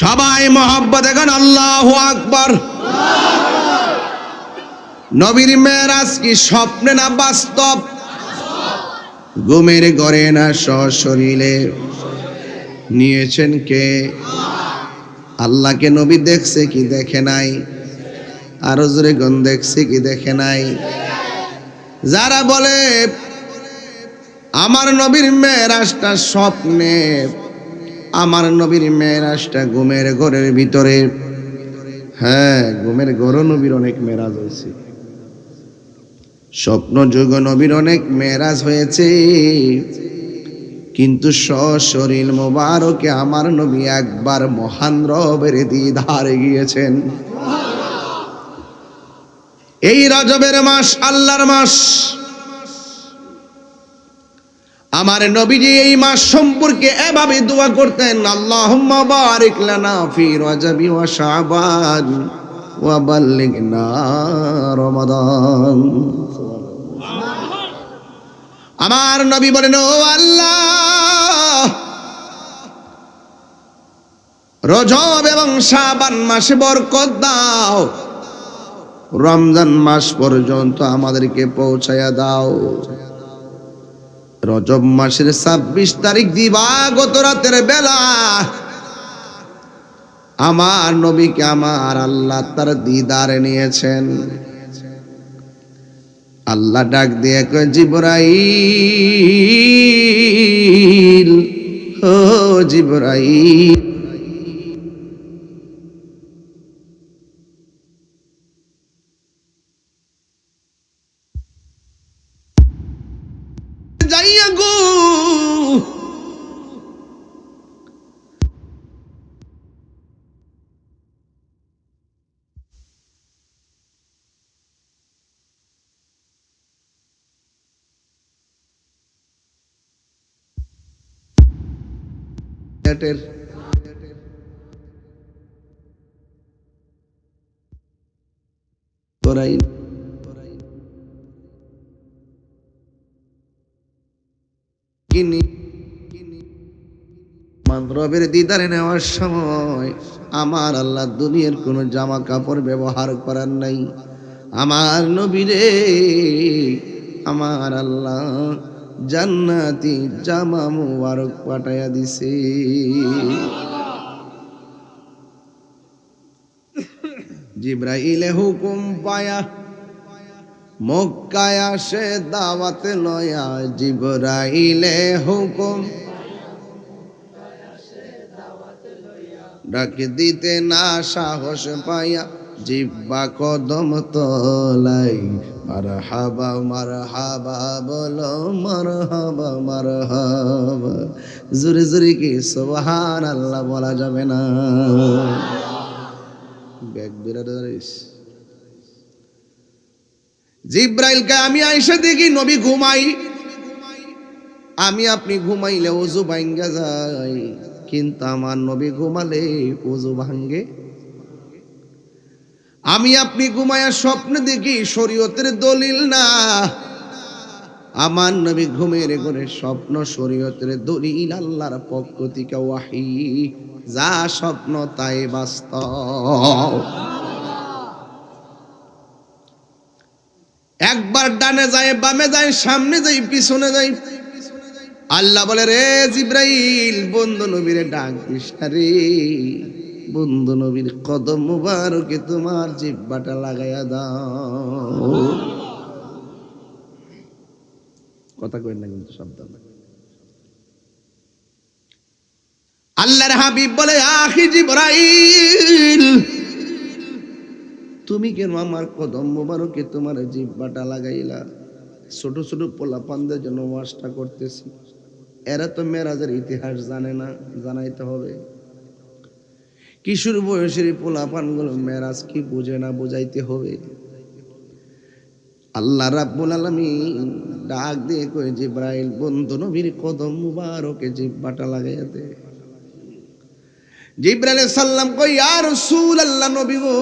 সবাই মহব্বতে গান আল্লাহু আকবার। নবীর মেরাজ কি স্বপ্নে না বাস্তব? ঘুমের ঘরে না সশরীরে নিয়েছেন কে? আল্লাহকে নবী দেখছে কি দেখে নাই? আরো জোরে গন, দেখছে কি দেখে নাই? যারা বলে আমার নবীর মেরাজটা স্বপ্নে, আমার নবীর মেরাজটা ঘুমের ঘরের ভিতরে, হ্যাঁ, ঘুমের ঘরে নবীর অনেক মেরাজ হয়েছে, স্বপ্ন যুগ নবীর অনেক মেরাজ হয়েছে, কিন্তু সশরীর মোবারকে আমার নবী একবার মহান রবের দিদারে গিয়েছেন। এই রজবের মাস আল্লাহর মাস, আমার নবীজি এই মাস সম্পর্কে এভাবে দোয়া করতেন, আল্লাহুম্মা বারিক লানা ফি রজবি ওয়া শাবান ওয়া বাল্লিগনা রমাদান। আমার নবী বলেন, ও আল্লাহ, রজব এবং শাবান মাসে বরকত দাও, রমজান মাস পর্যন্ত আমাদেরকে পৌঁছায়া দাও। রজব মাসের 26 তারিখ দিবাগত রাতের বেলা আমার নবীকে আমার আল্লাহ তার দিদারে নিয়েছেন। আল্লাহ ডাক দিয়ে কয়, জিবরাইল, ও জিবরাইল, যাইয়া গো রবের দিদারে নেওয়ার সময় আমার আল্লাহ দুনিয়ার কোনো জামা কাপড় ব্যবহার করার নাই। আমার নবীরে আমার আল্লাহ জান্নাতি জামা মুবারক পাঠাইয়া দিছে। জিবরাইলে হুকুম পায়া মক্কায় আসে দাওয়াতে লয়া, জিবরাইলে হুকুম ডাক দিতে না সাহস পাইয়া জিব্বা কদম তলাই, মারহাবা মারহাবা বলো, মারহাবা মারহাবা। জোরে জোরে কি সুবহানাল্লাহ বলা যাবে না? ব্যাগ বিরাদারিস জিবরাইলকে আমি আইসা দেখি নবী ঘুমাই, আমি আপনি ঘুমাইলে ওযু ভাঙ্গা যায়, কিন্তু আমার নবী ঘুমালে ওযু ভাঙ্গে। আমি আপনি ঘুমায়া স্বপ্ন দেখি, শরীয়তের দলিল না। আমার নবী ঘুমের ঘরে স্বপ্ন শরীয়তের দলিল, আল্লাহর পক্ষ থেকে ওয়াহী, যা স্বপ্ন তাই বাস্তব। একবার ডানে যায়, বামে যায়, সামনে যাই, পিছনে যাই, আল্লাহ বলে, রে জিবরাইল, বন্ধু নবীরে ডাক দিস রে, বন্ধু নবীর কদম মুবারকে তোমার জিহ্বাটা লাগাইয়া দাও। কথা কই না কিন্তু সাবধান। আল্লাহর হাবিব বলে, আখি জিবরাইল, তুমি কেন আমার কদম মুবারকে তোমার জিহ্বাটা লাগাইলা? ছোট ছোট পোলাপানদের জন্য ওয়াজটা করতেছি, এরা তো মেরাজের ইতিহাস জানে না, জানাইতে হবে। কিশোর বয়সের পোলাপানগুলো মেরাজ কি বুঝে না, বুঝাইতে হবে। আল্লাহ রাব্বুল আলামিন ডাক দিয়ে কয়, জিবরাইল, বন্ধু নবীর কদম মুবারকে জিহ্বাটা লাগাইয়া দে। জিবরাইল সাল্লাম কই, ইয়া রাসূলুল্লাহ, নবী গো,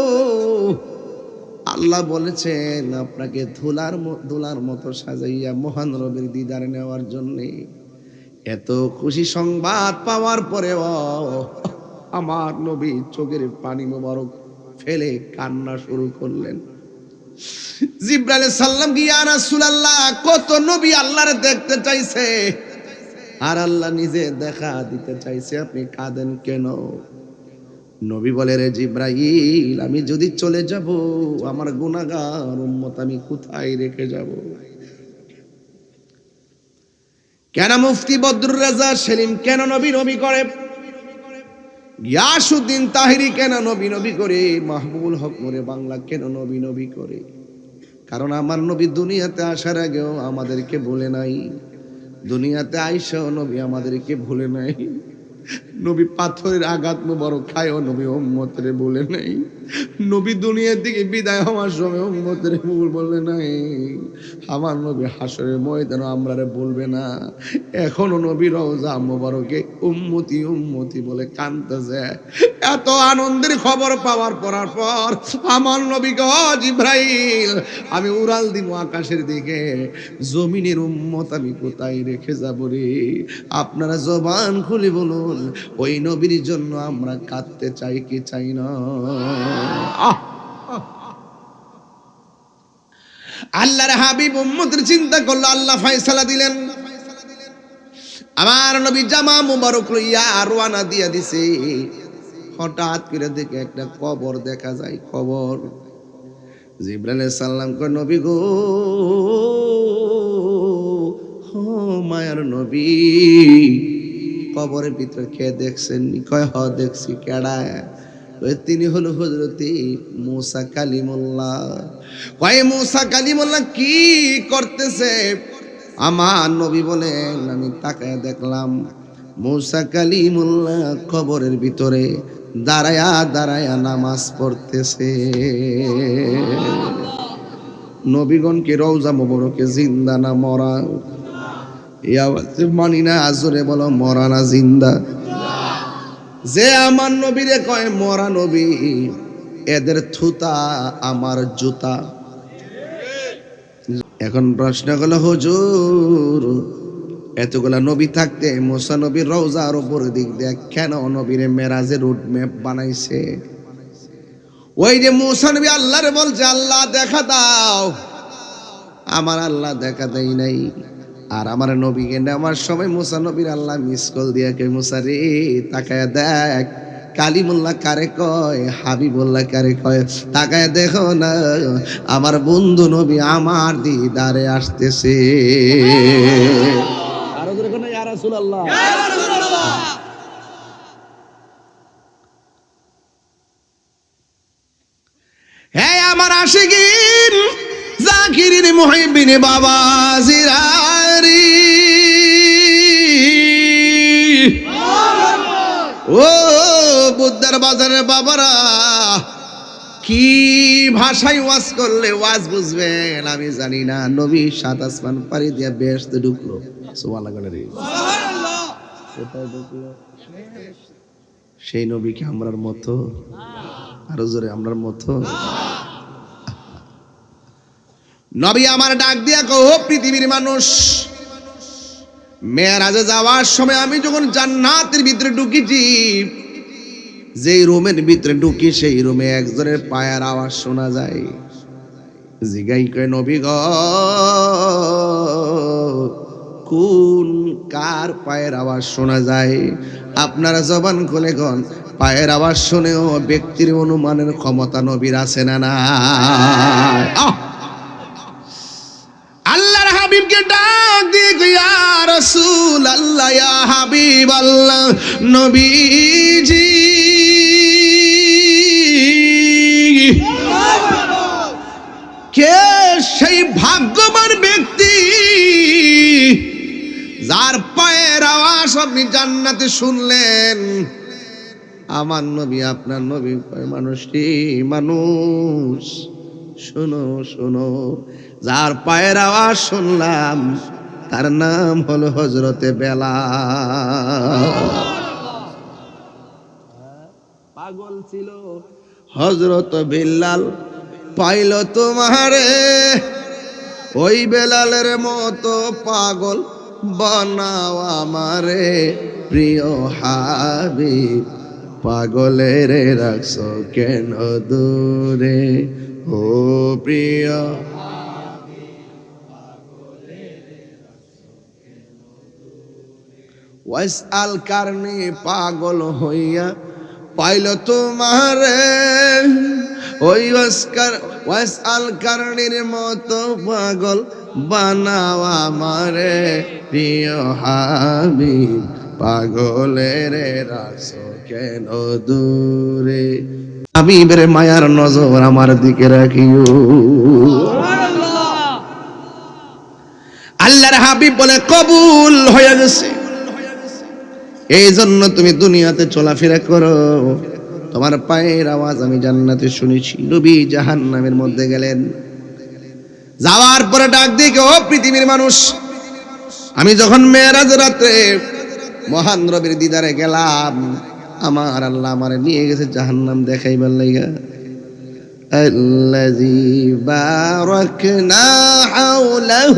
আল্লাহ বলেছেন আপনাকে ধুলার মতো সাজাইয়া মহান রবের দিদার নেওয়ার জন্য। এত খুশি সংবাদ পাওয়ার পরেও আমার নবী চোখের পানি মোবারক ফেলে কান্না শুরু করলেন। জিবরাইল সাল্লাম কি ইয়া রাসূলুল্লাহ, কত নবী আল্লাহর দেখতে চাইছে আর আল্লাহ নিজে দেখা দিতে চাইছে, আপনি কাঁদেন কেন? নবী বলে, রে জিবরাইল, আমি যদি চলে যাব আমার গুনাহগার উম্মত আমি কোথায় রেখে যাব? কেন মুফতি বদরুর রাজা সেলিম কেন নবী নবী করে? গিয়াসউদ্দিন তাহিরি কেন নবী নবী করে? মাহবুবুল হক মোরে বাংলা কেন নবী নবী করে? কারণ আমার নবী দুনিয়াতে আসার আগেও আমাদেরকে ভুলে নাই, দুনিয়াতে আইসাও নবী আমাদেরকে ভুলে নাই। নবী পাথরের আঘাত মোবারক খায়ও নবী উম্মতরে বলে নাই। নবী দুনিয়া থেকে বিদায় হওয়ার সময় উম্মতরে বলে নাই। আমার নবী হাসরের ময়দানে আমরারে বলবে না। এখনো নবী রওজা মোবারকে উম্মতি উম্মতি বলে কাঁদতেছে। এত আনন্দের খবর পাওয়ার পর আমার নবী গো জিবরাইল, আমি উড়াল দিব আকাশের দিকে, জমিনের উম্মত আমি কোথায় রেখে যাব রে? আপনারা জবান খুলে বলুন, ওই নবীর জন্য আমরা কাঁদতে চাই কি চাই না? আল্লাহর হাবিব উম্মতের চিন্তা করলো, আল্লাহ ফয়সালা দিলেন। আমার নবী জামা মুবারক লইয়া রওনা দিয়া দিছে। হঠাৎ করে দেখে একটা কবর দেখা যায়, কবর। জিবরাইল সাল্লাম কয়, নবী গো, মায়ার নবী, কবরের ভিতরে কে দেখছেন? কয়, হ দেখছি। কেডা? তিনি হলো হযরতে মুসা কালিমুল্লাহ। কয়, মুসা কালিমুল্লাহ কি করতেছে? আমার নবী বলেন, আমি তাকায় দেখলাম মুসা কালিমুল্লাহ কবরের ভিতরে দাঁড়ায়া দাঁড়ায়া নামাজ পড়তেছে। নবীগণ কি রওজা মোবারকে জিন্দা না মরা? এই আওয়াজ মানি না, আজরে বলো মরা না জিন্দা? যে আমার নবীরে কয় মরা নবী, এদের থুতা আমার জুতা। এখন প্রশ্ন হলো, হুজুর এতগুলা নবী থাকতে মুসা নবীর রওজার উপর দিক দিয়ে কেন নবীরে মেরাজের রুট ম্যাপ বানাইছে? ওই যে মুসা নবী আল্লাহরে বলছে, আল্লাহ দেখা দাও, আমার আল্লাহ দেখা দেয় নাই। আর আমার নবীকে নেওয়ার সময় মুসা নবীর আল্লাহ মিস কল দিয়া কে, মুসা রে তাকায় দেখ, কালিমুল্লাহ কারে কয়, হাবিবুল্লাহ কারে কয়, তাকায় দেখো না, আমার বন্ধু নবী আমার দিদারে আসতেছে। আরো জোরে কোন ইয়া রাসূলুল্লাহ, ইয়া রাসূলুল্লাহ। হে আমার আশিকিন জাকিরিন মুহিবিন বাবা জিরারি, ও বুদ্ধার বাজারের বাবারা, কি ভাষায় ওয়াজ করলে ওয়াজ বুঝবেন আমি জানি না। নবী সাত আসমান পাড়ি দিয়া বেহেশতে ঢুকলো। সুবহানাল্লাহ, সুবহানাল্লাহ। কোথায় ঢুকলো? সেই নবী কি আমরার মতো? আরো জোরে, আমরার মতো? নবী আমার ডাক দিয়া কো, পৃথিবীর মানুষ, মেরাজে যাওয়ার সময় আমি যখন জান্নাতের ভিতরে ঢুকেছি, যেই রুমের ভিতরে ঢুকি সেই রুমে একজনের পায়ের আওয়াজ শোনা যায়। জিগাই কয়, নবী গো, কোন কার পায়ের আওয়াজ শোনা যায়? আপনারা জবান খুলে গন, পায়ের আওয়াজ শুনেও ব্যক্তির অনুমানের ক্ষমতা নবীর আছে না না? আল্লাহর হাবিবকে ডাক দিয়ে ইয়া রাসূলুল্লাহ, ইয়া হাবিবাল্লাহ, নবীজি কে সেই ভাগ্যবান ব্যক্তি যার পায়ের আওয়াজ আপনি জান্নাতে শুনলেন? আমার নবী, আপনার নবী কয়, মানুষটি মানুষ, শোনো শোনো, যার পায়ের আওয়াজ শুনলাম তার নাম হলো হযরতে বেলাল। পাগল ছিল হযরত বেলাল, পাইল তোমারে, ওই বেলালের মতো পাগল বানাও আমারে প্রিয় হাবিব, পাগলের রাখছো কেন দূরে ও প্রিয় ওয়াইস আল কারণে পাগল হইয়া পাইল তোমারে ওই ওয়াইস আল কারণের মতো পাগল বানাও আমারে প্রিয় হাবিব পাগলের রাখছো কেন দূরে হাবিবের মায়ার নজর আমার দিকে রাখিও আল্লাহর হাবিব বলে কবুল হয়ে গেছে এই জন্য তুমি দুনিয়াতে চলাফেরা করো তোমার পায়ের আওয়াজ আমি জান্নাতে শুনেছি নবী জাহান্নামের মধ্যে গেলেন যাওয়ার পরে ডাক দিয়ে ও পৃথিবীর মানুষ আমি যখন মেরাজ রাতে মহান রবের দিদারে গেলাম আমার আল্লাহ আমারে নিয়ে গেছে জাহান্নাম দেখাইবার লাগা الذي باركنا حوله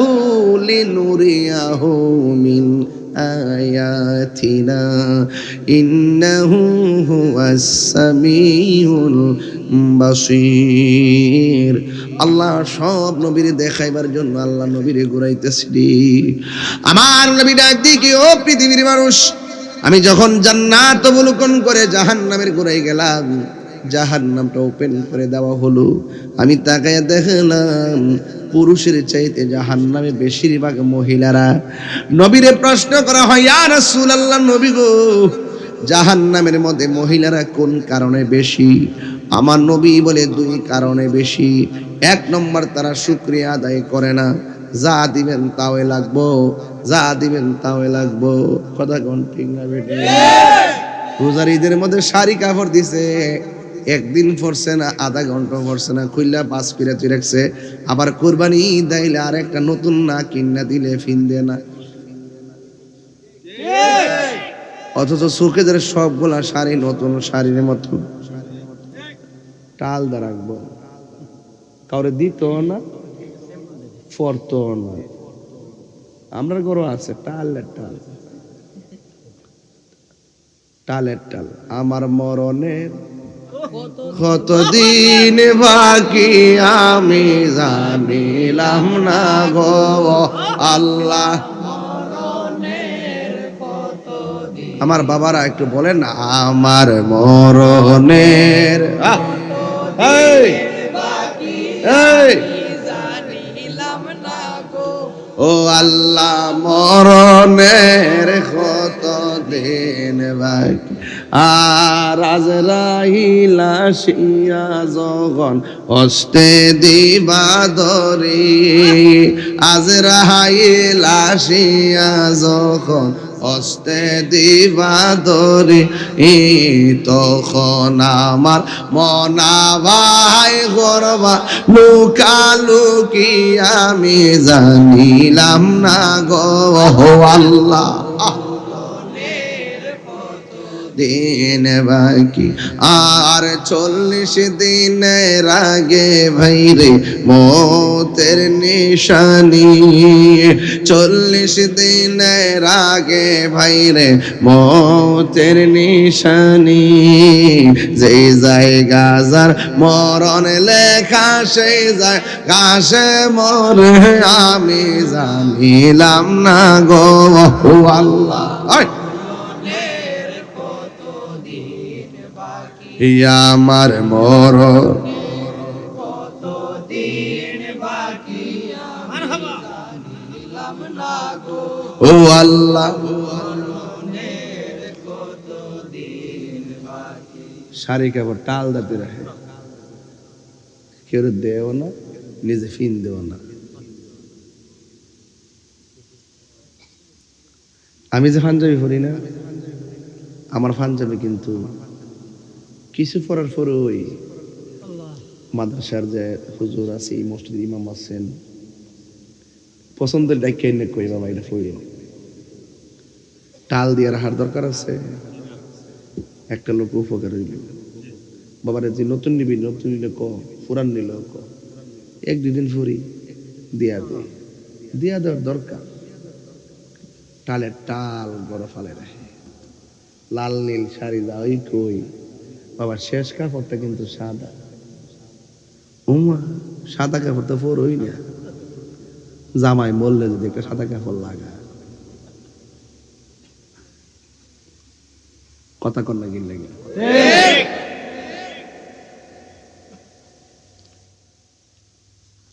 لنريه من آياتنا إنه هو السميع البصير আল্লাহ সব নবীরে দেখাইবার জন্য আল্লাহ নবীরে ঘুরাইতেছিলি আমার নবী ডাক দিয়ে ও পৃথিবীর মানুষ আমি যখন জান্নাত অবলোকন করে জাহান্নামের ঘুরাই গেলাম জাহান্নামটা ওপেন করে দেওয়া হলো আমি তাকায় দেখলাম পুরুষের চাইতে জাহান্নামে বেশিরভাগ মহিলারা নবীরে প্রশ্ন করা হয় ইয়া রাসূলুল্লাহ নবী গো জাহান্নামের মধ্যে মহিলারা কোন কারণে বেশি আমার নবী বলে দুই কারণে বেশি এক নম্বর তারা শুকরিয়া আদায় করে না যা দিবেন তাওই লাগবো যা দিবেন তাওই লাগবো কথা কোন ঠিক না বেটে রোজার ঈদের মধ্যে শাড়ি কাপড় দিছে একদিন পরছে না আধা ঘন্টা পরছে না খুললা পাঁচ পিরাতি রাখছে আবার কুরবানি দাইলে আর একটা নতুন না কিনা দিলে ফিন দে না অথচ চোখে ধরে সবগুলা শাড়ি নতুন শাড়ির মতো টাল দা রাখবো কাউরে দিত না পরতো না আমরা গরু আছে টালের টাল টালের টাল আমার মরণের কতদিন বাকি আমি জানিলাম না গো আল্লাহ আমার বাবারা একটু বলেন না আমার মরণের ও আল্লাহ মরণের কতদিন বাকি আর আজরাইল আসিয়া যখন হস্তে দিবা ধরি আজরাইল আসিয়া যখন হস্তে দিবা ধরি তখন আমার মনা ভাই গরবা লুকালুকি আমি জানিলাম না গো আল্লাহ দিন বাকি আর 40 দিনের আগে ভাইরে মতের নিশানি 40 দিনের আগে ভাইরে মতের নিশানি যে জায়গা যার মরণ লেখা সেই জায়গা মরে আমি জানিলাম না গো আল্লাহ আমার মরণ ও আল্লাহ শাড়ি কাপড় টাল দাতে রাখে কেউ দেও না নিজে ফিন দেও না আমি যে পাঞ্জাবি পরি না আমার পাঞ্জাবি কিন্তু কিছু পড়ার পরে ওই মাদ্রাসার যে হুজুর আছে মসজিদের ইমাম আছেন পছন্দের ডাক্তার এনে কই বাবা এটা পড়ি টাল দিয়ে রাখার দরকার আছে একটা লোক উপকার হইল বাবারে যে নতুন নিবি নতুন নিলে ক পুরান নিল ক এক দুদিন ফুরি দিয়া দেওয়ার দরকার টালের টাল গড় ফালে রাখে লাল নীল শাড়ি দা ওই কই বাবা, শেষ কাপড়টা কিন্তু সাদা। উমা, সাদা কাপড় তো পরোই না, জামাই বললে যদি একটা সাদা কাপড় লাগা। কথা কন না কিনলে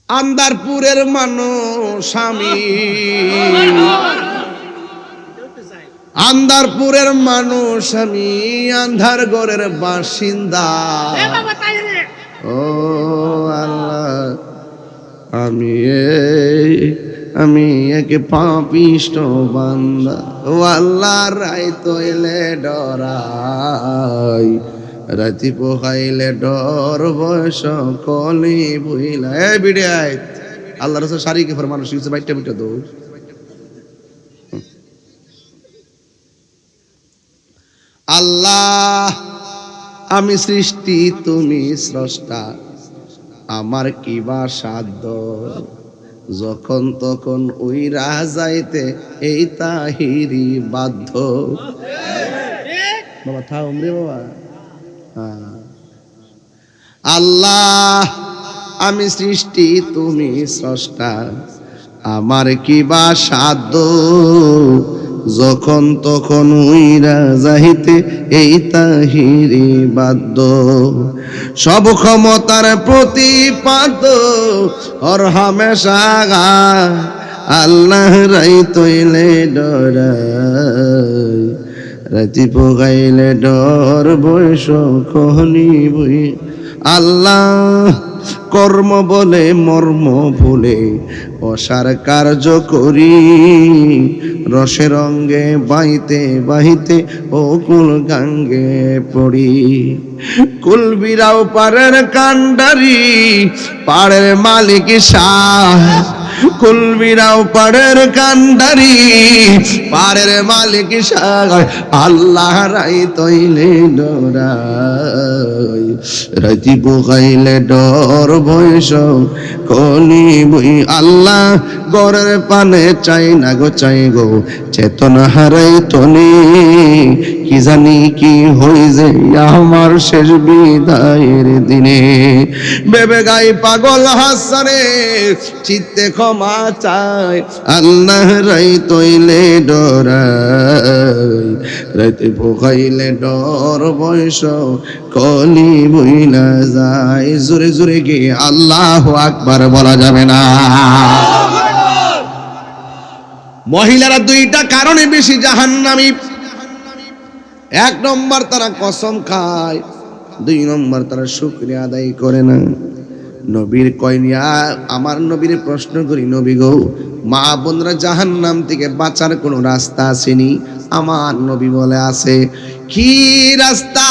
আন্দারপুরের মানুষ আমি, আন্দারপুরের মানুষ আমি, আন্ধার ঘরের বাসিন্দা। ও আল্লাহ, আমি একে পাপিষ্ট বান্দা। ও আল্লাহ, রাই তৈলে ডরাই, রাতি পোহাইলে ডর বয়স কলি বুইলা। এ বিড়াই আল্লাহ রাসূল শারীকে ফর মানুষ কিছু বাইটা বিটা দো। আল্লাহ, আমি সৃষ্টি তুমি স্রষ্টা, আমার কি বা সাধ্য, যখন তখন উইরা যাইতে এই তাহিরি বাধ্য। বাবা থাও রে বাবা। আল্লাহ, আমি সৃষ্টি তুমি স্রষ্টা, আমার কি বা সাধ্য, যখন তখন উইরা যাইতে এই তাহিরি বাধ্য। সব ক্ষমতার প্রতিপাদ্য ওর হামেশা আল্লাহ, রাই তৈলে ডরাই, রাতি পোগাইলে ডর বয়স কহনি বই। আল্লাহ, কর্ম বলে মর্ম ভুলে অসার কার্য করি, রসে রঙ্গে বাইতে বাহিতে ও কুল গাঙ্গে পড়ি। কুল বিরাও পাড়ের কান্ডারি, পাড়ের মালিক শাহ। কুল বিরাও পাড়ের কান্ডারি, পাড়ের মালিক শাহ। আল্লাহ, রাই তৈলে ডরাই, রাতি পোহাইলে ডর বয়স কলি বই। আল্লাহ, গরের পানে চাই না গো, চাই গো চেতনা হারাই তনি, কি জানি কি হই যে আমার শেষ বিদায়ের দিনে। বেবে গাই পাগল হাসানে, চিত্তে ক্ষমা চাই। আল্লাহ, রাই তৈলে ডরাই, রাতে পোহাইলে ডর বয়স কলি বইলা যায়। জোরে জোরে গিয়ে আল্লাহু আকবার বলা যাবে না। মহিলারা দুইটা কারণে বেশি জাহান্নামী। এক নম্বর, তারা কসম খায়। দুই নম্বর, তারা শুকরিয়া আদায় করে না। নবীর কইনিয়া আমার নবীর প্রশ্ন করি, নবী গো, মা বোনরা জাহান্নাম থেকে বাঁচার কোনো রাস্তা আসেনি? আমার নবী বলে আছে। কি রাস্তা?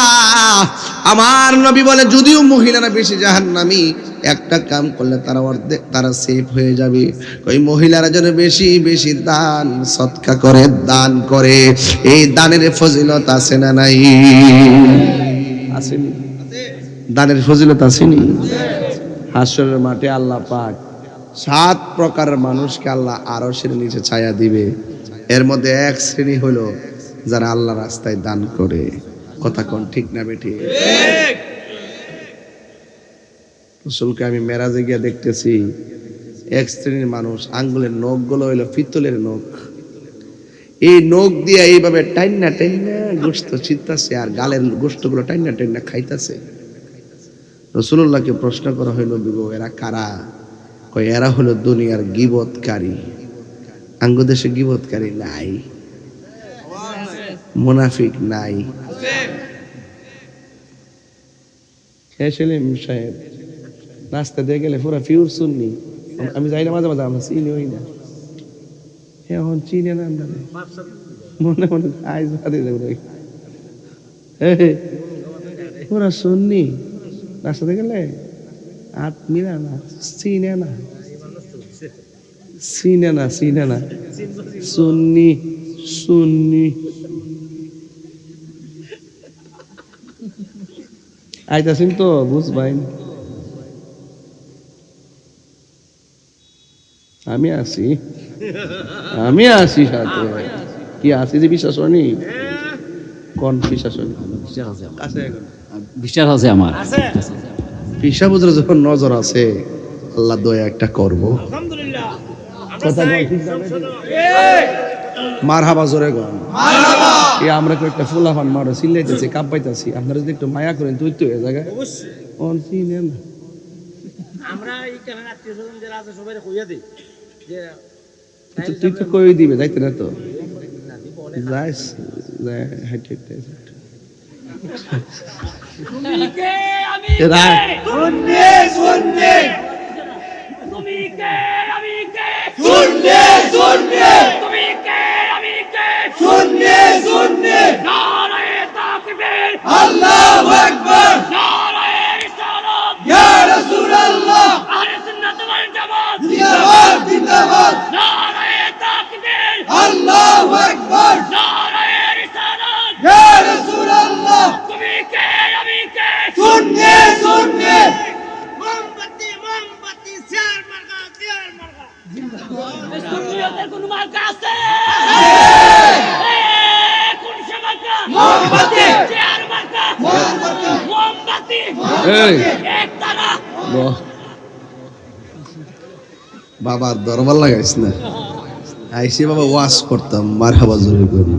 আমার নবী বলে, যদিও মহিলারা বেশি জাহান্নামী, একটা কাম করলে তারা অর্ধেক তারা সেফ হয়ে যাবে। ওই মহিলারা যেন বেশি বেশি দান সদকা করে, দান করে। এই দানের ফজিলত আছে না নাই? আসেনি? দানের ফজিলত আসেনি? হাসরের মাঠে আল্লাহ পাক 7 প্রকারের মানুষকে আল্লাহ আরশের নিচে ছায়া দিবে। এর মধ্যে এক শ্রেণী হলো যারা আল্লাহ রাস্তায় দান করে। কথা কোন ঠিক না বেঠিক? ঠিক। রাসূলকে আমি মেরাজে গিয়ে দেখতেছি, এক শ্রেণীর মানুষ আঙ্গুলের নখগুলো হইলো পিতলের নখ। এই নখ দিয়ে এইভাবে টাইনা টাইনা গোশত ছিটতাছে, আর গালের গোশতগুলো টাইনা টাইনা খাইতাছে। রাসূলুল্লাহকে প্রশ্ন করা হইল, বিগো এরা কারা? কয় এরা হলো দুনিয়ার গীবতকারী। আঙ্গ দেশে গীবতকারী নাই, মুনাফিক নাই। সেলিম সাহেব নাস্তা দিয়ে গেলে পুরা পিওর সুন্নি। আমি যাই না মাঝে মাঝে, আমরা চিনি হই না, এখন চিনি না আমরা, মনে মনে আইস বাদে যাবো। পুরা সুন্নি, রাস্তাতে গেলে হাত মিলা না, চিনে না, চিনে না, চিনে না, সুন্নি সুন্নি। আইতাছেন তো বুঝবাই। আমি আছি, আমি আছি সাথে। কি আছি যে বিশ্বাস হয়নি? কোন বিশ্বাস হয় বিশ্বাস আছে আমার। আছে এখন বিশ্বাস আছে আমার। পিসা বুঝলে যখন নজর আছে আল্লাহ দয়া একটা করবো কথা বল ঠিক না মারহাবা জোরে গন এই আমরা কয়েকটা ফুলাফান মারো চিল্লাইতেছি কাপ পাইতেছি আপনারা যদি একটু মায়া করেন তুই তো এ জায়গায় চিনেন আমরা এই কারণে আত্মীয়-স্বজন যারা আছে সবাই কইয়া দেই যে তুই তো কই দিবে যাইতে না তো যাইস হাইটে তুমি কে আমি এরা শুননে শুননে তুমি কে আমি কে শুননে শুননে তুমি কে আমি কে শুননে শুননে নারায়ে তাকবীর আল্লাহু আকবার নারায়ে রিসালাত ইয়া রাসূলুল্লাহ আহলে সুন্নাত ওয়াল জামাত জিন্দাবাদ জিন্দাবাদ নারায়ে তাকবীর আল্লাহু আকবার নারায়ে রিসালাত ইয়া রাসূলুল্লাহ তুমি কে আমি কে শুননে শুননে মোমবাতি মোমবাতি চার মার্কা সুন্নিয়তের কোন মার্কা আছে কোন সে মার্কা মোমবাতি চার মার্কা মোমবাতি মোমবাতি এই একতারা বাহ বাবা দরবার লাগাইস না আইসি বাবা ওয়াজ করতাম মারহাবা জোরে করি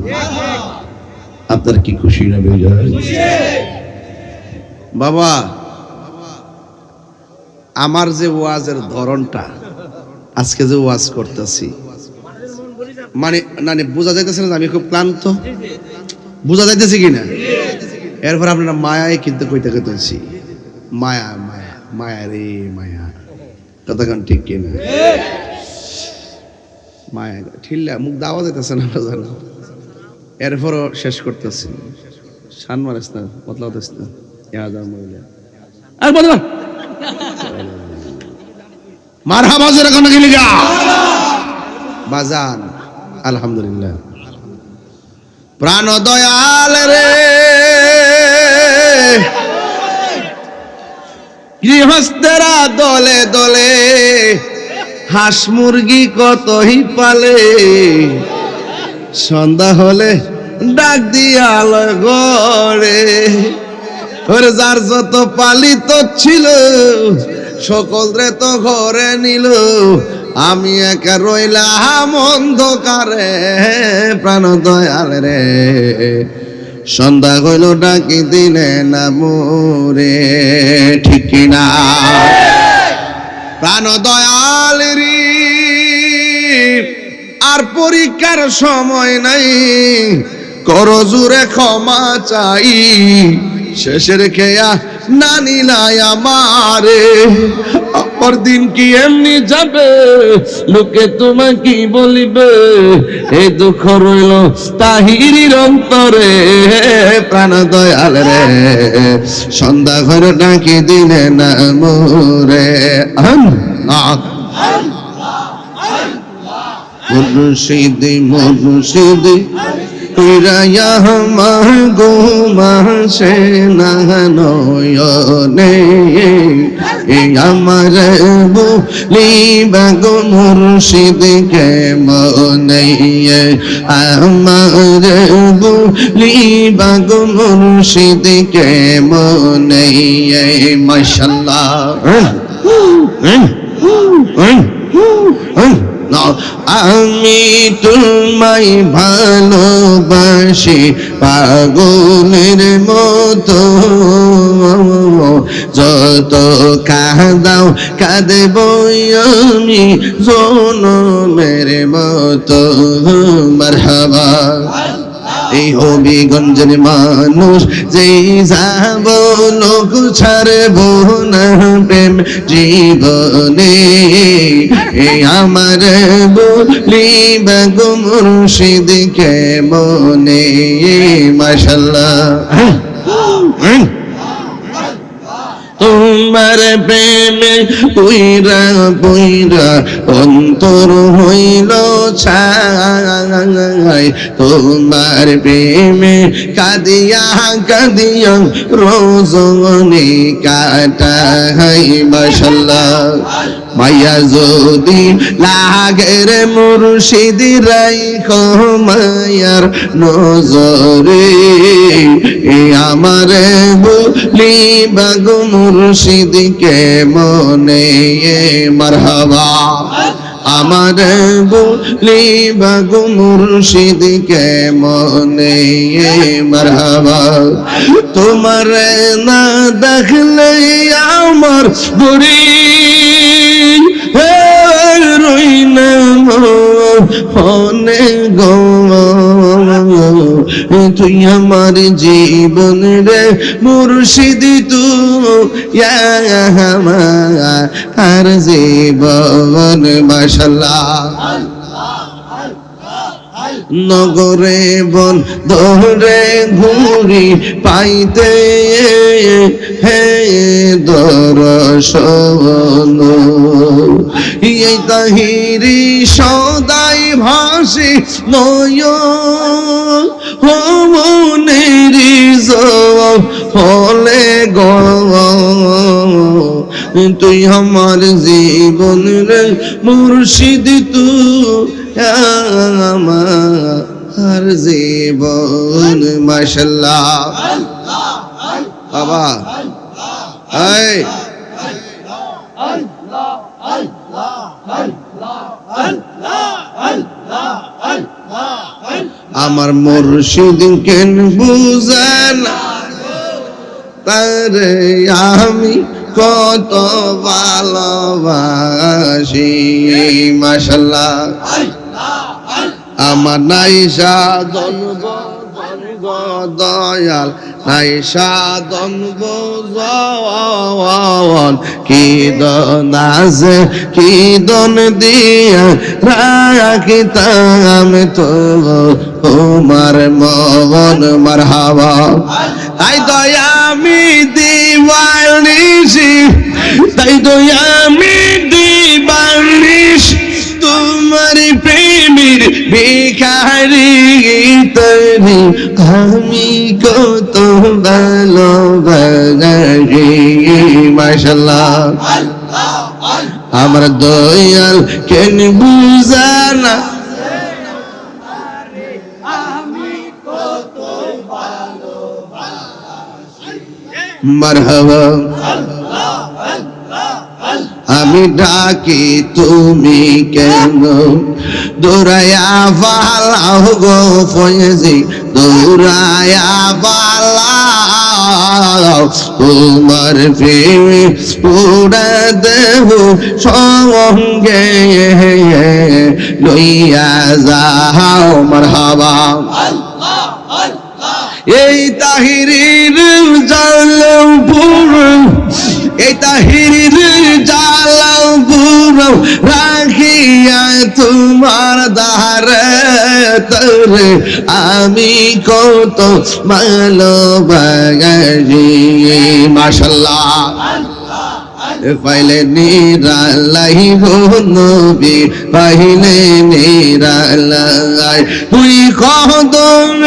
আপনার কি খুশি না বেজায় বাবা আমার যে ওয়াজের ধরনটা আজকে যে ওয়াজ করতেছি মানে না বোঝা যাইতেছে না যে আমি খুব ক্লান্ত বোঝা যাইতেছে কিনা এরপর আপনারা মায়ায় কিন্তু কইতে কইতেছি মায়া মায়া মায়া রে মায়া কতক্ষণ ঠিক কিনা মায়া ঠিল্লা মুখ দাওয়া যাইতেছে না জানো এরপরও শেষ করতেছি শান মারিস না মতলব দিস না ইয়াদার মহিলা আর বল মারহাবা জোরে কোন গেলি যা বাজান আলহামদুলিল্লাহ প্রাণ দয়াল রে গৃহস্থেরা দলে দলে হাঁস মুরগি কতই পালে সন্ধ্যা হলে ডাক দিয়াল গড়ে ওরে যার যত পালিত ছিল সকল রে তো ঘরে নিল আমি একা রইলাম অন্ধকারে প্রাণ দয়াল রে সন্ধ্যা হইল ডাকি দিলে না মোরে ঠিক না প্রাণ দয়াল রে আর পরীক্ষার সময় নাই করো জুরে ক্ষমা চাই শেষের খেয়া না নিলাই আমারে অপর দিন কি এমনি যাবে লোকে তোমায় কি বলিবে এই দুঃখ রইল তাহিরির অন্তরে প্রাণ দয়াল রে সন্ধ্যা ঘরে ডাকি দিলে না মোরে মুর্শিদি মুর্শিদি পিরায়া আমার গোমাসে নয়নে আমার বলি বাগো মুর্শিদকে মনে আমার বলি বাগো মুর্শিদকে মনে মাশাআল্লাহ আমি তোমায় ভালোবাসি পাগলের মতো যত কাঁদাও কাঁদব আমি জনমের মতো মারহাবা এই হবিগঞ্জের মানুষ যেই যাব লোক ছাড়ব না প্রেম জীবনে এই আমার বলি বাগো মুর্শিদকে মনে মাশাআল্লাহ তোমার প্রেমে পুইরা পুইরা অন্তর হইল ছাই তোমার প্রেমে কাদিয়া কাদিয়া রোজনে কাটাই মাশাআল্লাহ মাইয়া যদি লাগে রে মুর্শিদ রাইখো মায়ার নজরে আমারে বলি বাগো মুর্শিদ কে মনে মারহাবা আমার বলি বাগো মুর্শিদ কে মনে মারহাবা তোমার না দেখলে আমার বুড়ি রই না মনে গো তুই আমার জীবন রে মুর্শিদ তুই আমার জীবন মাশাআল্লাহ নগরে বন ধরে ঘুরি পাইতে হে দর্শন এই তাহিরি সদাই ভাসি নয় মনেরি হলে গো তুই আমার জীবন রে মুর্শিদ তুই আমার জীবন মাশাআল্লাহ বাবা এই আমার মুর্শিদ কেন বুঝেন তারে আমি কত ভালোবাসি মাশাআল্লাহ আমার নাইসা দনব দয়াল নাইসা দনব জওয়ান কি দন আছে কি দন দিয়া রাখিতাম তো তোমার মন মারহাবা তাই দয়া আমি দিবানিসি তাই দয়া আমি দিবানিসি তোমার প্রেমের ভিখারি তরি আমি কত ভালোবাসি মাশাআল্লাহ আমার দয়াল কেন বুঝানা মারহাবা আমি ডাকি তুমি কেন দৌড়ায়া পালাও গো ফয়েজি দৌড়ায়া পালাও তোমার প্রেমে পুরা দেহ সঙ্গে লইয়া যাও মারহাবা এই তাহিরির জালপুর এই তাহিরির জালপুর রাখিয়া তোমার দারে তরে আমি কত ভালোবাসি মাশাআল্লাহ পাইলে নিরালাই নবী পাইলে নিরালাই দুই কদম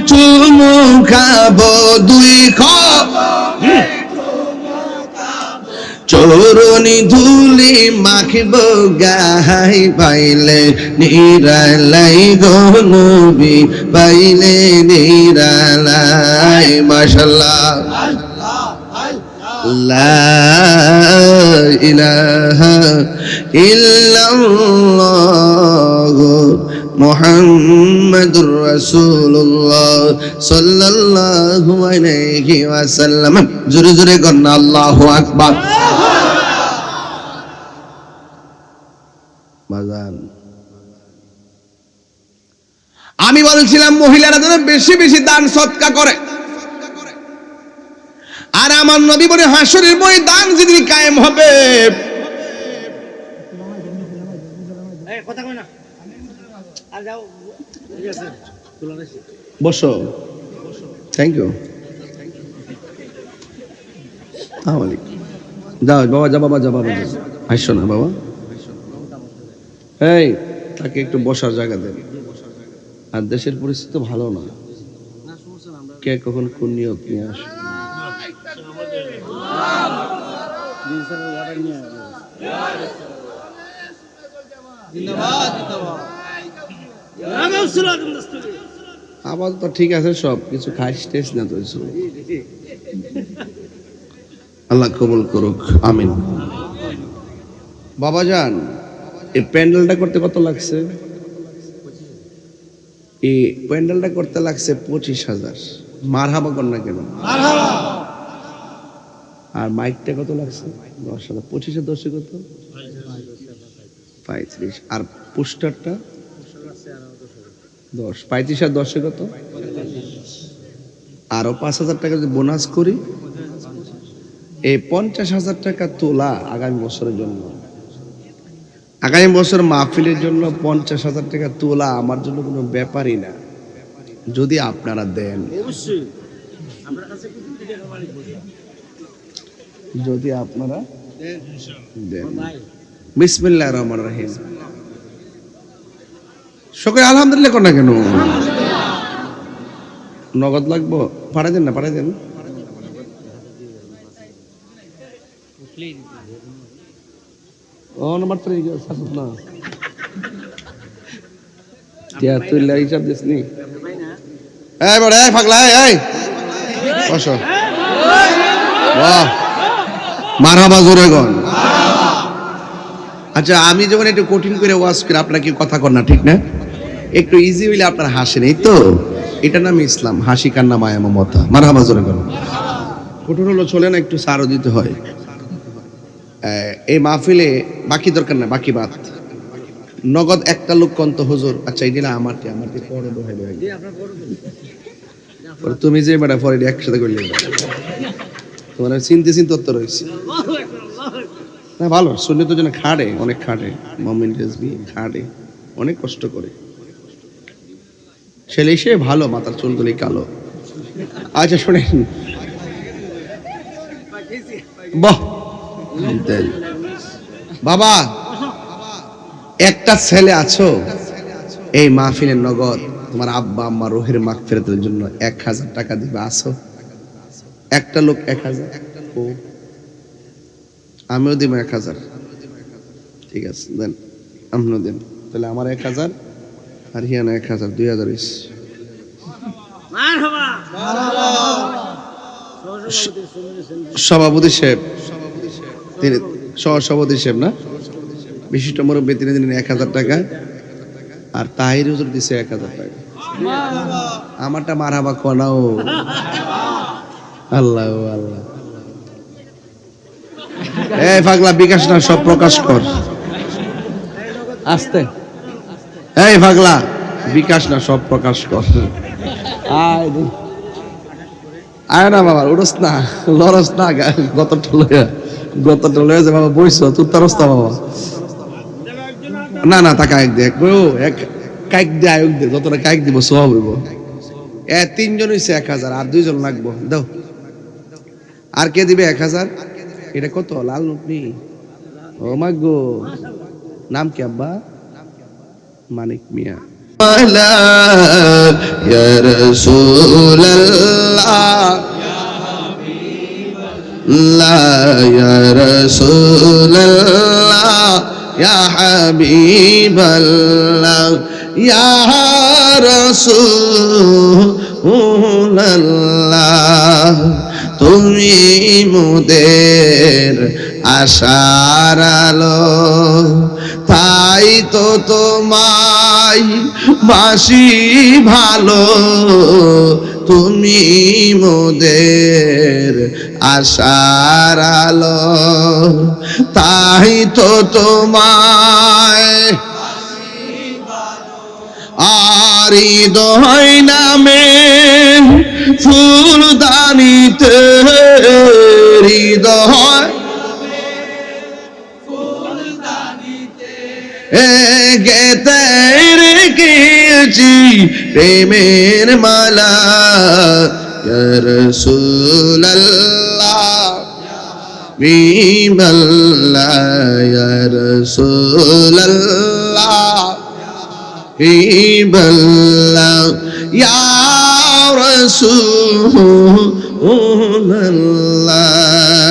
চুমু খাবো দুই চরণি ধুলি মাখিব গাই পাইলে নিরালাই গো নবী পাইলে নিরালাই মাশাআল্লাহ লা ইলাহা ইল্লাল্লাহ মুহাম্মাদুর রাসূলুল্লাহ সাল্লাল্লাহু আলাইহি ওয়াসাল্লাম জোরে জোরে কন্না আল্লাহু আকবার বাজান আমি বলছিলাম মহিলারা যেন বেশি বেশি দান সদকা করে আর আমার নবী বলে হাসরের ময়দান যেদিন কায়েম হবে কথা কই না আর যাও ঠিক আছে তুলা রাখছি বসো থ্যাংক ইউ যাও বাবা যা বাবা যা বাবা আসো না বাবা এই তাকে একটু বসার জায়গা দেন আর দেশের পরিস্থিতি ভালো না কে কখন কোন নিয়ত নিয়ে আসে আবার তো ঠিক আছে, সব কিছু খাইস টেস না তো এসব। আল্লাহ কবুল করুক, আমিন। বাবাজান, এই প্যান্ডেলটা করতে কত লাগছে? এই প্যান্ডেলটা করতে লাগছে 25,000। মারহাবা কর না কেন? আর মাইকটা কত লাগছে? 10,000। 25 10 কত? 35। আর পোস্টারটা 10। 35 আর 10 কত? আরো 5,000 টাকা যদি বোনাস করি, এই 50,000 টাকা তোলা আগামী বছরের জন্য। আগামী বছর মাহফিলের জন্য 50,000 টাকা তোলা আমার জন্য কোনো ব্যাপারই না, যদি আপনারা দেন। যদি আপনারা দেন। বিসমিল্লাহির রহমানির রহিম। সকলে আলহামদুলিল্লাহ কর না কেন? নগদ লাগবো? পাঠাই দেন না, পাঠাই দেন। ও নম্বর 3 সাসুত না টিয়া তুই লাই হিসাব দিস নি। এই বড়, এই পাগলা, এই বসো। বাহ, মারহাবা, জোরে গন। আচ্ছা, আমি যখন একটু কঠিন করে ওয়াজ করি আপনারা কি কথা কর না, ঠিক না? একটু ইজি হইলে আপনারা হাসেন, এই তো। এটার নাম ইসলাম, হাসি কান্না মায়া মমতা। মারহাবা, জোরে গন। কঠোর হলো চলে না, একটু সারও দিতে হয়। এই মাহফিলে বাকি দরকার না, বাকি বাদ। নগদ একটা লোক কন্ত হুজুর, আচ্ছা এই দিন আমারটি পড়ো দোহাই দোহাই। তুমি যে বেটা পরে একসাথে করলে তোমার চিনতে উত্তর হয়েছে না। ভালো শুনলে তো যেন খাটে, অনেক খাটে। মমিন রেজবি খাটে, অনেক কষ্ট করে। ছেলে সে ভালো, মাথার চুলগুলি কালো। আচ্ছা শোনেন, বাহ বাবা, একটা ছেলে আছো এই মাহফিলের নগদ তোমার আব্বা আম্মা রোহের মাগফিরাতের জন্য 1,000 টাকা দিবে, আসো? একটা লোক 1,000। ও আমিও দিব 1,000। ঠিক আছে, দেন, আপনিও দেন। তাহলে আমার 1,000 আর হিয়ানা 1,000, 2,000। সভাপতি সাহেব, তিনি সভাপতি সাহেব না, বিশিষ্ট মুরব্বী, তিনি দিলেন 1,000 টাকা। আর তাহির হুজুর দিছে 1,000 টাকা। আমারটা মারহাবা কোনাও। আল্লাহ আল্লাহ। এই পাগলা, বিকাশ না সব প্রকাশ কর, আস্তে। এই পাগলা, বিকাশ না সব প্রকাশ কর। আয় না বাবা, উড়স না, লড়স না, গতটা লয়ে যে বাবা বইস, তুই তারস না বাবা। না না, তা কায়েক দে, কায়েক দে, আয়োগ দে, যতটা কায়েক দিব সব হইব। 3 জন হইছে 1,000, আর 2 জন লাগবো, দাও। আর কে দিবে 1,000? এটা কত? লাল নুটনি। ও মাগো, নাম কি আব্বা? মানিক মিয়া। ইয়া রাসূলুল্লাহ, লা ইয়া রাসূলুল্লাহ, ইয়া হাবিবাল্লাহ, ইয়া রাসূলুল্লাহ, তুমি মোদের আশার আলো, তাই তো তোমায় বাসি ভালো, তুমি মোদের আশার আলো, তাই তো তোমায় আর হৃদয় নামে ফুলদানিতে, হৃদয় গেতে রেখেছি প্রেমের মালা, ইয়া রাসূলুল্লাহ, বিমাল্লাহ, ইয়া রাসূলুল্লাহ, বিমাল্লাহ, ইয়া রাসূলুল্লাহ।